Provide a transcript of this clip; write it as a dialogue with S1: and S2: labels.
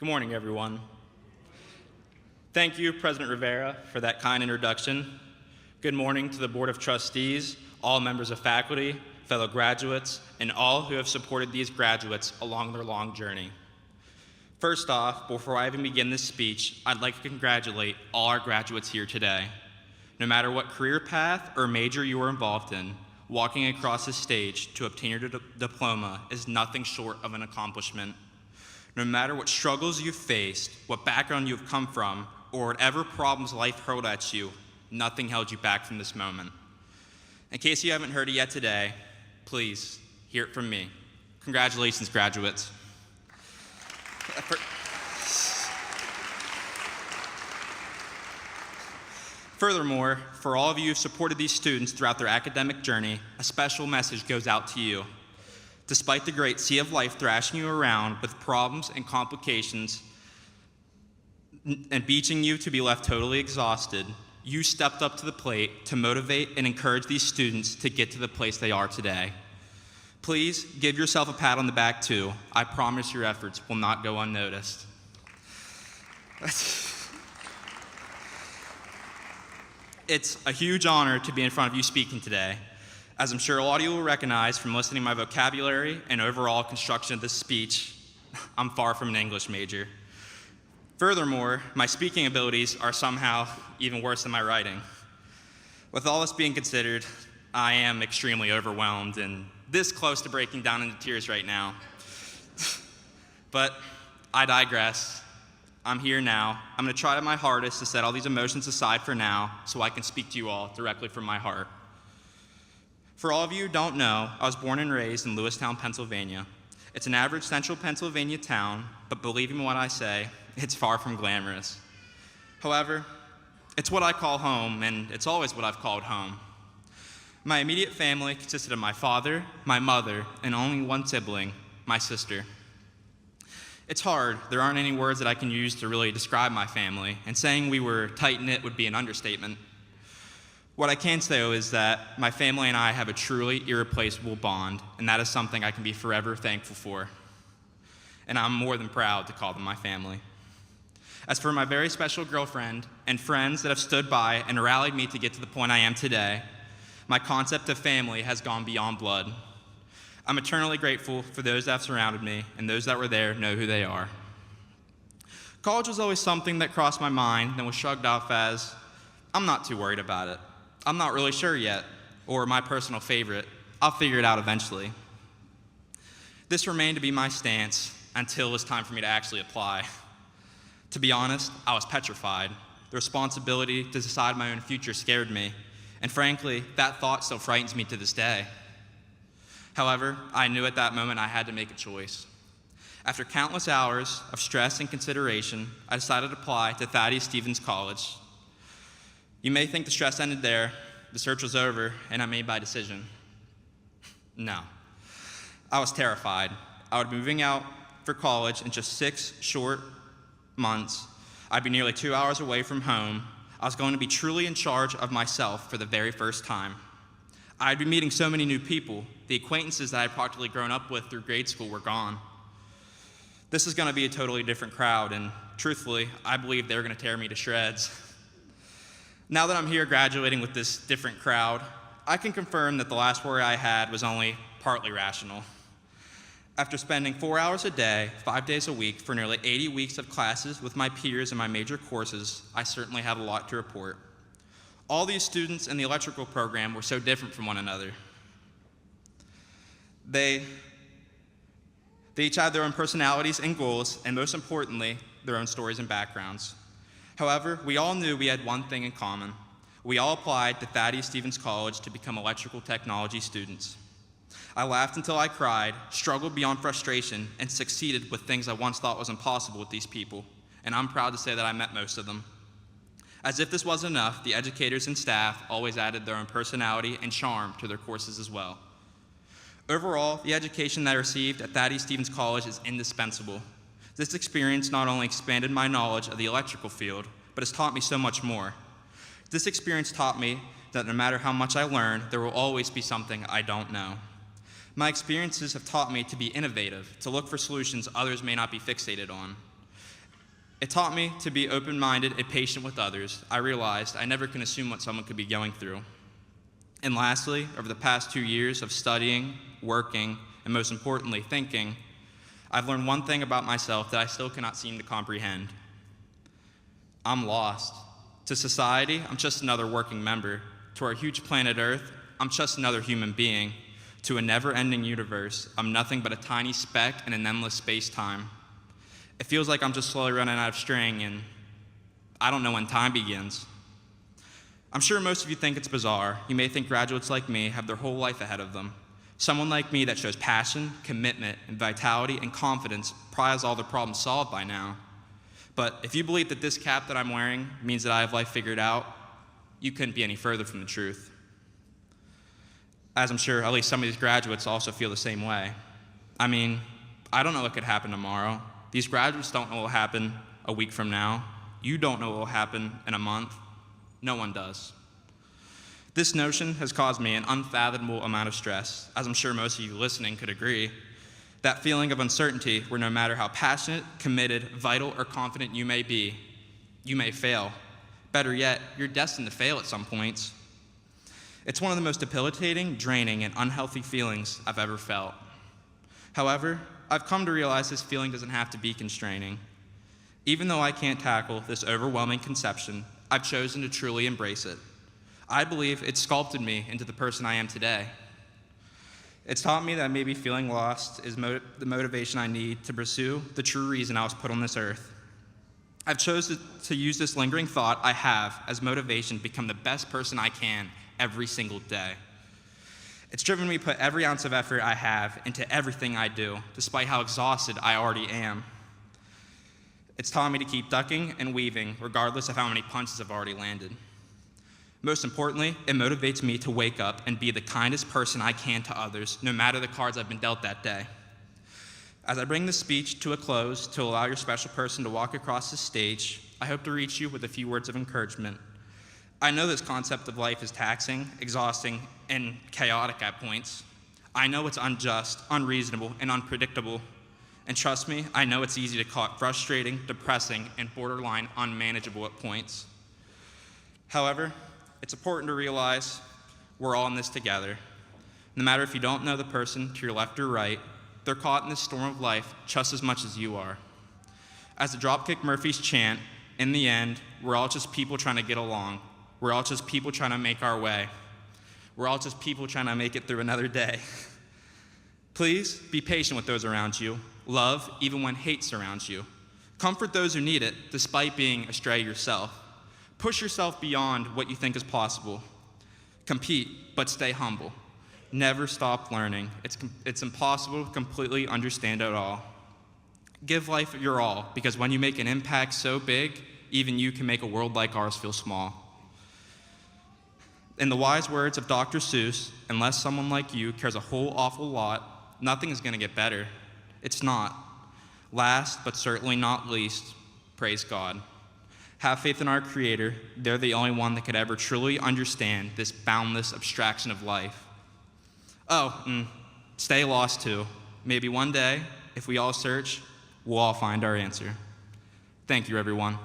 S1: Good morning, everyone. Thank you, President Rivera, for that kind introduction. Good morning to the Board of Trustees, all members of faculty, fellow graduates, and all who have supported these graduates along their long journey. First off, before I even begin this speech, I'd like to congratulate all our graduates here today. No matter what career path or major you are involved in, walking across the stage to obtain your diploma is nothing short of an accomplishment. No matter what struggles you've faced, what background you've come from, or whatever problems life hurled at you, nothing held you back from this moment. In case you haven't heard it yet today, please hear it from me. Congratulations, graduates. Furthermore, for all of you who have supported these students throughout their academic journey, a special message goes out to you. Despite the great sea of life thrashing you around with problems and complications and beating you to be left totally exhausted, you stepped up to the plate to motivate and encourage these students to get to the place they are today. Please give yourself a pat on the back too. I promise your efforts will not go unnoticed. It's a huge honor to be in front of you speaking today. As I'm sure a lot of you will recognize from listening to my vocabulary and overall construction of this speech, I'm far from an English major. Furthermore, my speaking abilities are somehow even worse than my writing. With all this being considered, I am extremely overwhelmed and this close to breaking down into tears right now. But I digress. I'm here now. I'm going to try my hardest to set all these emotions aside for now so I can speak to you all directly from my heart. For all of you who don't know, I was born and raised in Lewistown, Pennsylvania. It's an average central Pennsylvania town, but believe me when I say, it's far from glamorous. However, it's what I call home, and it's always what I've called home. My immediate family consisted of my father, my mother, and only one sibling, my sister. It's hard. There aren't any words that I can use to really describe my family, and saying we were tight-knit would be an understatement. What I can say, though, is that my family and I have a truly irreplaceable bond, and that is something I can be forever thankful for. And I'm more than proud to call them my family. As for my very special girlfriend and friends that have stood by and rallied me to get to the point I am today, my concept of family has gone beyond blood. I'm eternally grateful for those that have surrounded me, and those that were there know who they are. College was always something that crossed my mind and was shrugged off as, I'm not too worried about it. I'm not really sure yet, or my personal favorite, I'll figure it out eventually. This remained to be my stance until it was time for me to actually apply. To be honest, I was petrified. The responsibility to decide my own future scared me, and frankly, that thought still frightens me to this day. However, I knew at that moment I had to make a choice. After countless hours of stress and consideration, I decided to apply to Thaddeus College. You may think the stress ended there, the search was over, and I made my decision. No. I was terrified. I would be moving out for college in just 6 short months. I'd be nearly 2 hours away from home. I was going to be truly in charge of myself for the very first time. I'd be meeting so many new people. The acquaintances that I'd practically grown up with through grade school were gone. This is going to be a totally different crowd, and truthfully, I believe they're going to tear me to shreds. Now that I'm here graduating with this different crowd, I can confirm that the last worry I had was only partly rational. After spending 4 hours a day, 5 days a week, for nearly 80 weeks of classes with my peers in my major courses, I certainly have a lot to report. All these students in the electrical program were so different from one another. They each had their own personalities and goals, and most importantly, their own stories and backgrounds. However, we all knew we had one thing in common. We all applied to Thaddeus College to become electrical technology students. I laughed until I cried, struggled beyond frustration, and succeeded with things I once thought was impossible with these people, and I'm proud to say that I met most of them. As if this wasn't enough, the educators and staff always added their own personality and charm to their courses as well. Overall, the education that I received at Thaddeus College is indispensable. This experience not only expanded my knowledge of the electrical field, but has taught me so much more. This experience taught me that no matter how much I learn, there will always be something I don't know. My experiences have taught me to be innovative, to look for solutions others may not be fixated on. It taught me to be open-minded and patient with others. I realized I never can assume what someone could be going through. And lastly, over the past 2 years of studying, working, and most importantly, thinking, I've learned one thing about myself that I still cannot seem to comprehend. I'm lost. To society, I'm just another working member. To our huge planet Earth, I'm just another human being. To a never-ending universe, I'm nothing but a tiny speck in an endless space-time. It feels like I'm just slowly running out of string, and I don't know when time begins. I'm sure most of you think it's bizarre. You may think graduates like me have their whole life ahead of them. Someone like me that shows passion, commitment, and vitality and confidence probably has all their problems solved by now. But if you believe that this cap that I'm wearing means that I have life figured out, you couldn't be any further from the truth. As I'm sure at least some of these graduates also feel the same way. I mean, I don't know what could happen tomorrow. These graduates don't know what will happen a week from now. You don't know what will happen in a month. No one does. This notion has caused me an unfathomable amount of stress, as I'm sure most of you listening could agree. That feeling of uncertainty where no matter how passionate, committed, vital, or confident you may be, you may fail. Better yet, you're destined to fail at some points. It's one of the most debilitating, draining, and unhealthy feelings I've ever felt. However, I've come to realize this feeling doesn't have to be constraining. Even though I can't tackle this overwhelming conception, I've chosen to truly embrace it. I believe it sculpted me into the person I am today. It's taught me that maybe feeling lost is the motivation I need to pursue the true reason I was put on this earth. I've chosen to use this lingering thought I have as motivation to become the best person I can every single day. It's driven me to put every ounce of effort I have into everything I do, despite how exhausted I already am. It's taught me to keep ducking and weaving, regardless of how many punches I've already landed. Most importantly, it motivates me to wake up and be the kindest person I can to others, no matter the cards I've been dealt that day. As I bring this speech to a close to allow your special person to walk across the stage, I hope to reach you with a few words of encouragement. I know this concept of life is taxing, exhausting, and chaotic at points. I know it's unjust, unreasonable, and unpredictable. And trust me, I know it's easy to call it frustrating, depressing, and borderline unmanageable at points. However, it's important to realize we're all in this together. No matter if you don't know the person to your left or right, they're caught in this storm of life just as much as you are. As the Dropkick Murphys chant, in the end, we're all just people trying to get along. We're all just people trying to make our way. We're all just people trying to make it through another day. Please be patient with those around you. Love even when hate surrounds you. Comfort those who need it, despite being astray yourself. Push yourself beyond what you think is possible. Compete, but stay humble. Never stop learning. It's impossible to completely understand it all. Give life your all, because when you make an impact so big, even you can make a world like ours feel small. In the wise words of Dr. Seuss, unless someone like you cares a whole awful lot, nothing is going to get better. It's not. Last, but certainly not least, praise God. Have faith in our Creator. They're the only one that could ever truly understand this boundless abstraction of life. Stay lost too. Maybe one day, if we all search, we'll all find our answer. Thank you, everyone.